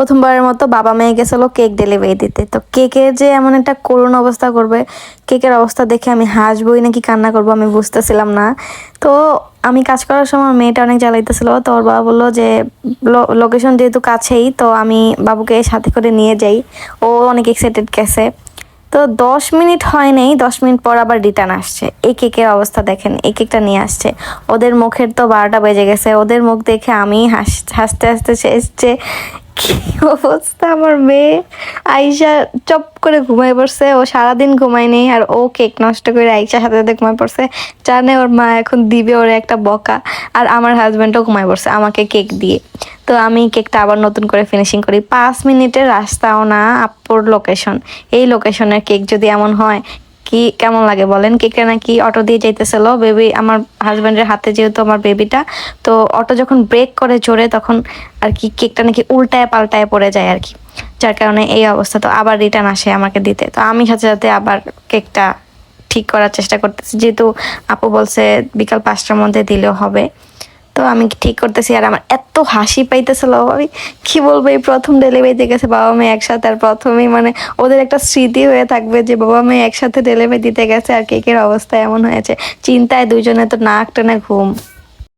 প্রথমবারের মতো বাবা মেয়ে গেছিলো কেক ডেলিভারি দিতে। তো কেকের যে এমন একটা করুণ অবস্থা করবে, কেকের অবস্থা দেখে আমি হাসবোই নাকি কান্না করবো আমি বুঝতেছিলাম না। তো আমি কাজ করার সময় মেয়েটা অনেক জ্বালাইতেছিল, তো ওর বাবা বললো যে লোকেশন যেহেতু কাছেই, তো আমি বাবুকে সাথে করে নিয়ে যাই। ও অনেক এক্সাইটেড গেছে। তো 10 মিনিট হয় নাই, 10 মিনিট পর আবার রিটার্ন আসছে। এই কেকের অবস্থা দেখেন, এই কেকটা নিয়ে আসছে। ওদের মুখের তো 12টা বেজে গেছে। ওদের মুখ দেখে আমি হাসতে হাসতে শেষ যে কি অবস্থা। আমার মেয়ে আইসা চপ করে ঘুমায় পড়ছে। ও সারাদিন ঘুমায়নি, আর ও কেক নষ্ট করে আইসার সাথে সাথে ঘুমায় পড়ছে। জানে ওর মা এখন দিবে ওর একটা বকা। আর আমার হাজব্যান্ডও ঘুমায় পড়ছে আমাকে কেক দিয়ে। তো আমি কেকটা আবার নতুন করে ফিনিশিং করি। 5 মিনিটের রাস্তাও না আপুর লোকেশন। এই লোকেশনের কেক যদি এমন হয়, কি কেমন লাগে বলেন। কেকটা নাকি অটো দিয়ে যাইতেছিল, বেবি আমার হাজব্যান্ডের হাতে যেহেতু আমার বেবিটা, তো অটো যখন ব্রেক করে জোরে তখন আর কি কেকটা নাকি উল্টায় পাল্টায় পড়ে যায় আর কি, যার কারণে এই অবস্থা। তো আবার রিটার্ন আসে আমাকে দিতে, তো আমি সাথে সাথে আবার কেকটা ঠিক করার চেষ্টা করতেছি, যেহেতু আপু বলছে বিকাল 5টার মধ্যে দিলেও হবে। তো আমি ঠিক করতেছি, আর আমার এত হাসি পাইতেছিল। আমি কি বলবো, এই প্রথম ডেলিভারিতে গেছে বাবা মেয়ে একসাথে, আর প্রথমেই মানে ওদের একটা স্মৃতি হয়ে থাকবে যে বাবা মেয়ে একসাথে ডেলিভারি দিতে গেছে আর কেকের অবস্থা এমন হয়েছে। চিন্তায় দুইজনে তো নাক টেনে ঘুম।